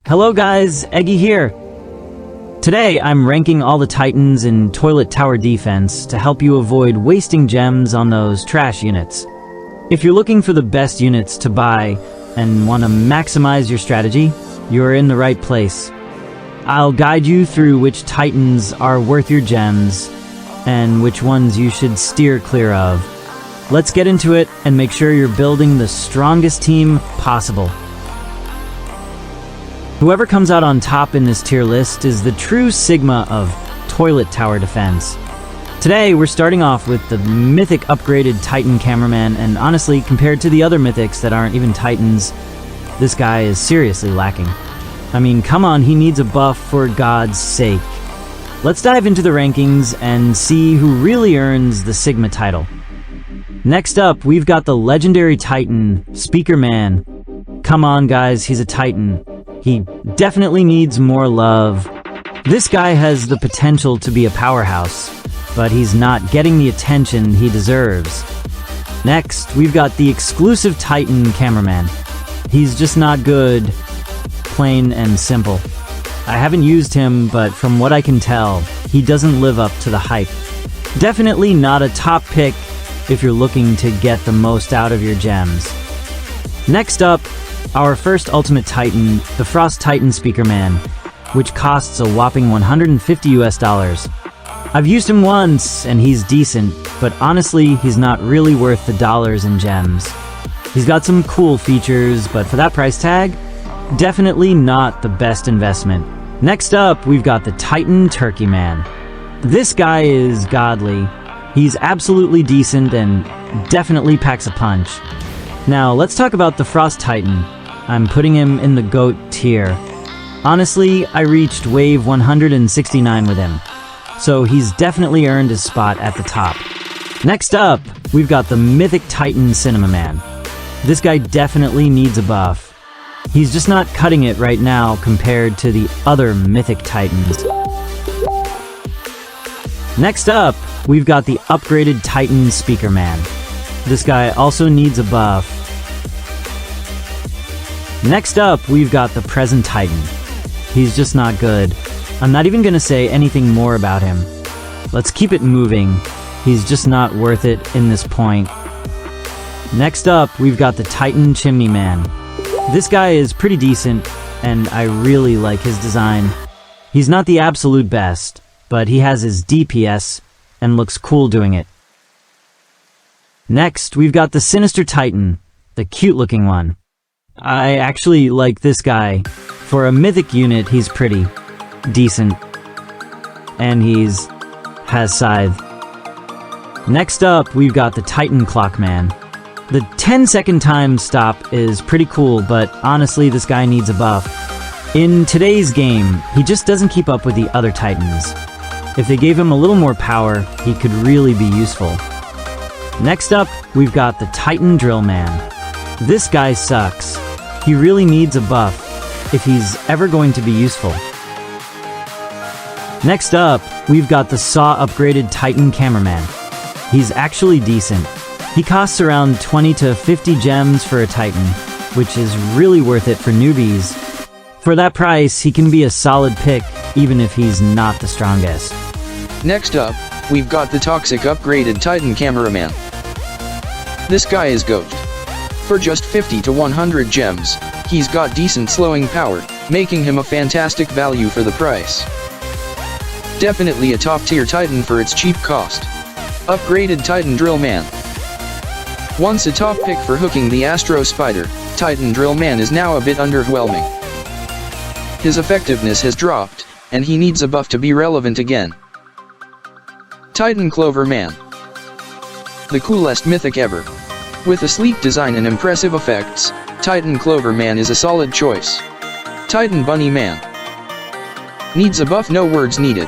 Hello guys, Eggy here. Today I'm ranking all the Titans in Toilet Tower Defense to help you avoid wasting gems on those trash units. If you're looking for the best units to buy and want to maximize your strategy, you're in the right place. I'll guide you through which Titans are worth your gems and which ones you should steer clear of. Let's get into it and make sure you're building the strongest team possible. Whoever comes out on top in this tier list is the true Sigma of Toilet Tower Defense. Today, we're starting off with the mythic upgraded Titan Cameraman, and honestly, compared to the other mythics that aren't even Titans, this guy is seriously lacking. I mean, come on, he needs a buff for God's sake. Let's dive into the rankings and see who really earns the Sigma title. Next up, we've got the legendary Titan, Speaker Man. Come on guys, he's a Titan. He definitely needs more love. This guy has the potential to be a powerhouse, but he's not getting the attention he deserves. Next, we've got the exclusive Titan Cameraman. He's just not good, plain and simple. I haven't used him, but from what I can tell, he doesn't live up to the hype. Definitely not a top pick if you're looking to get the most out of your gems. Next up, our first Ultimate Titan, the Frost Titan Speaker Man, which costs a whopping $150 US. I've used him once, and he's decent, but honestly, he's not really worth the dollars in gems. He's got some cool features, but for that price tag, definitely not the best investment. Next up, we've got the Titan Turkey Man. This guy is godly. He's absolutely decent and definitely packs a punch. Now, let's talk about the Frost Titan. I'm putting him in the GOAT tier. Honestly, I reached wave 169 with him, so he's definitely earned his spot at the top. Next up, we've got the Mythic Titan Cinema Man. This guy definitely needs a buff. He's just not cutting it right now compared to the other Mythic Titans. Next up, we've got the upgraded Titan Speaker Man. This guy also needs a buff. Next up, we've got the Present Titan. He's just not good. I'm not even gonna say anything more about him. Let's keep it moving. He's just not worth it in this point. Next up, we've got the Titan Chimney Man. This guy is pretty decent, and I really like his design. He's not the absolute best, but he has his DPS and looks cool doing it. Next, we've got the Sinister Titan, the cute-looking one. I actually like this guy. For a mythic unit, he's pretty decent. And has Scythe. Next up, we've got the Titan Clockman. The 10-second time stop is pretty cool, but honestly, this guy needs a buff. In today's game, he just doesn't keep up with the other Titans. If they gave him a little more power, he could really be useful. Next up, we've got the Titan Drill Man. This guy sucks. He really needs a buff if he's ever going to be useful. Next up, we've got the Saw upgraded Titan Cameraman. He's actually decent. He costs around 20 to 50 gems for a Titan, which is really worth it for newbies. For that price, he can be a solid pick even if he's not the strongest. Next up, we've got the Toxic upgraded Titan Cameraman. This guy is GOAT. For just 50 to 100 gems, he's got decent slowing power, making him a fantastic value for the price. Definitely a top tier Titan for its cheap cost. Upgraded Titan Drill Man. Once a top pick for hooking the Astro Spider, Titan Drill Man is now a bit underwhelming. His effectiveness has dropped, and he needs a buff to be relevant again. Titan Clover Man. The coolest mythic ever. With a sleek design and impressive effects, Titan Clover Man is a solid choice. Titan Bunny Man. Needs a buff, no words needed.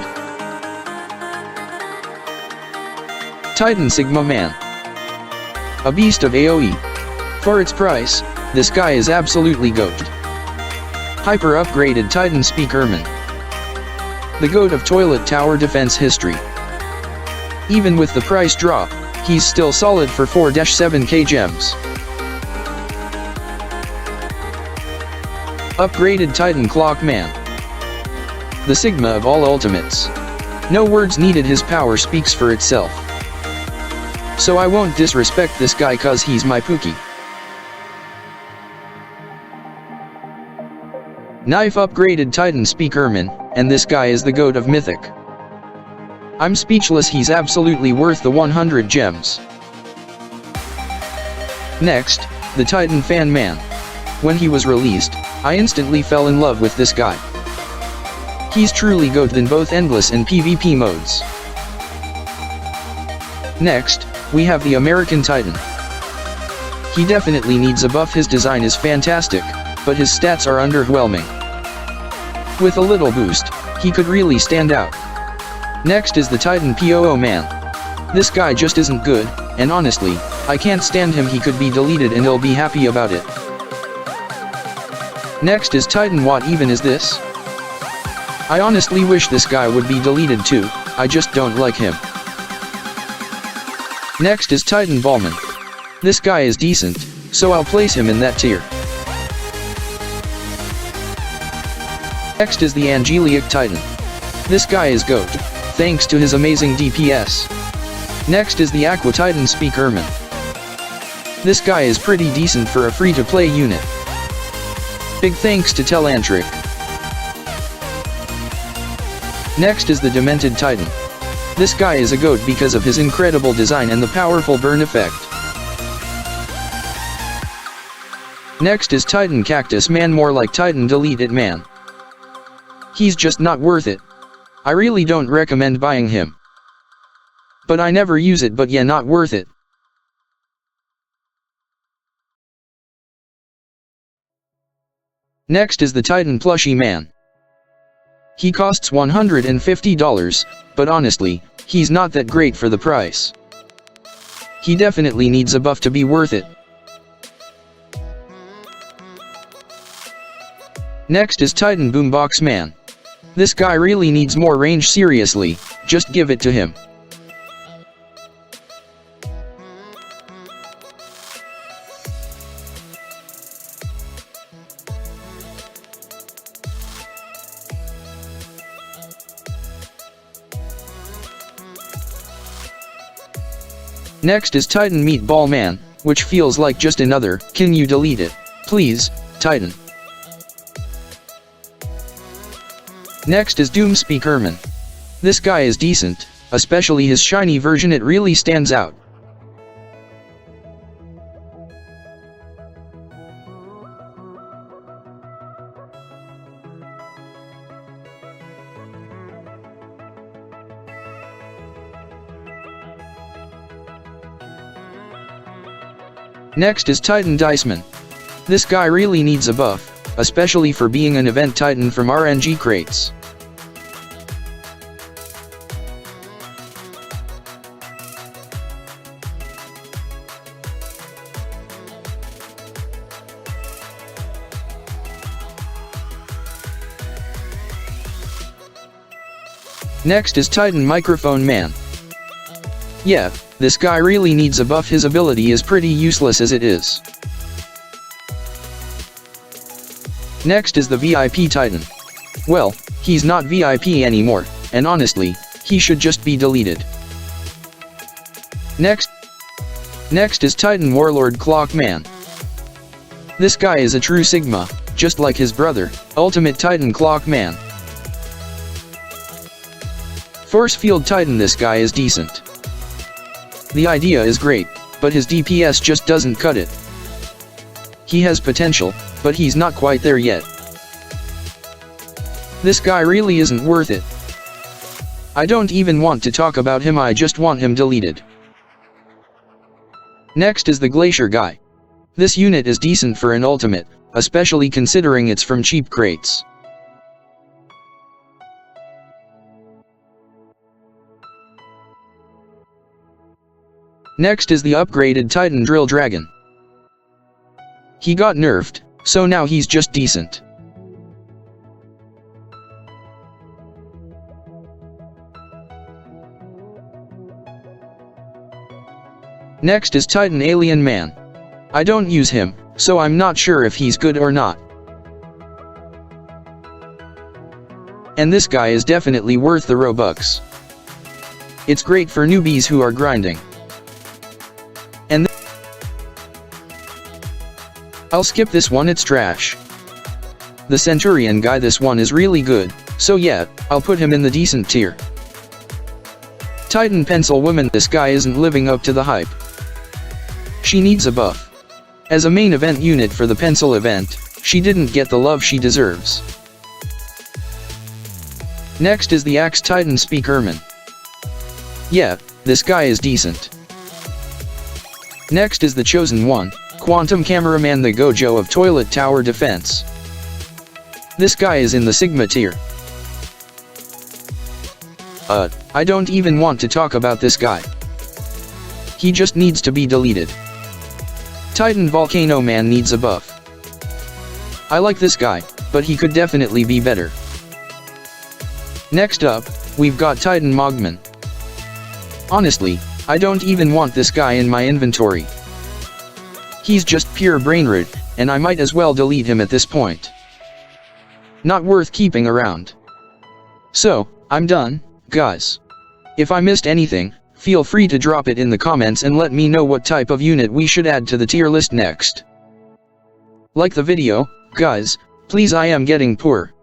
Titan Sigma Man. A beast of AoE. For its price, this guy is absolutely GOAT. Hyper upgraded Titan Speaker Man. The GOAT of Toilet Tower Defense history. Even with the price drop, he's still solid for 4-7k gems. Upgraded Titan Clock Man. The Sigma of all ultimates. No words needed, his power speaks for itself. So I won't disrespect this guy cause he's my Pookie. Knife Upgraded Titan Speakerman, and this guy is the GOAT of Mythic. I'm speechless, he's absolutely worth the 100 gems. Next, the Titan Fan Man. When he was released, I instantly fell in love with this guy. He's truly GOAT in both endless and PvP modes. Next, we have the American Titan. He definitely needs a buff, his design is fantastic, but his stats are underwhelming. With a little boost, he could really stand out. Next is the Titan POO Man. This guy just isn't good, and honestly, I can't stand him, he could be deleted and I'll be happy about it. Next is Titan. What even is this? I honestly wish this guy would be deleted too, I just don't like him. Next is Titan Ballman. This guy is decent, so I'll place him in that tier. Next is the Angelic Titan. This guy is GOAT, thanks to his amazing DPS. Next is the Aqua Titan Speakerman. This guy is pretty decent for a free-to-play unit. Big thanks to Telantric. Next is the Demented Titan. This guy is a GOAT because of his incredible design and the powerful burn effect. Next is Titan Cactus Man, more like Titan Delete It Man. He's just not worth it. I really don't recommend buying him. But I never use it, but yeah, not worth it. Next is the Titan Plushie Man. He costs $150, but honestly, he's not that great for the price. He definitely needs a buff to be worth it. Next is Titan Boombox Man. This guy really needs more range, seriously, just give it to him. Next is Titan Meatball Man, which feels like just another, can you delete it, please, Titan. Next is Doom Speakerman. This guy is decent, especially his shiny version, it really stands out. Next is Titan Diceman. This guy really needs a buff, especially for being an event Titan from RNG crates. Next is Titan Microphone Man. Yeah, this guy really needs a buff, his ability is pretty useless as it is. Next is the VIP Titan. Well, he's not VIP anymore, and honestly, he should just be deleted. Next is Titan Warlord Clock Man. This guy is a true Sigma, just like his brother, Ultimate Titan Clock Man. Force Field Titan, this guy is decent. The idea is great, but his DPS just doesn't cut it. He has potential, but he's not quite there yet. This guy really isn't worth it. I don't even want to talk about him, I just want him deleted. Next is the Glacier guy. This unit is decent for an ultimate, especially considering it's from cheap crates. Next is the upgraded Titan Drill Dragon. He got nerfed, so now he's just decent. Next is Titan Alien Man. I don't use him, so I'm not sure if he's good or not. And this guy is definitely worth the Robux. It's great for newbies who are grinding. And I'll skip this one, it's trash. The Centurion guy, this one is really good, so yeah, I'll put him in the decent tier. Titan Pencil Woman, this guy isn't living up to the hype. She needs a buff. As a main event unit for the pencil event, she didn't get the love she deserves. Next is the Axe Titan Speakerman. Yeah, this guy is decent. Next is the Chosen One, Quantum Cameraman, the Gojo of Toilet Tower Defense. This guy is in the Sigma tier. I don't even want to talk about this guy. He just needs to be deleted. Titan Volcano Man needs a buff. I like this guy, but he could definitely be better. Next up, we've got Titan Mogman. Honestly, I don't even want this guy in my inventory. He's just pure brain rot, and I might as well delete him at this point. Not worth keeping around. So, I'm done, guys. If I missed anything, feel free to drop it in the comments and let me know what type of unit we should add to the tier list next. Like the video, guys, please, I am getting poor.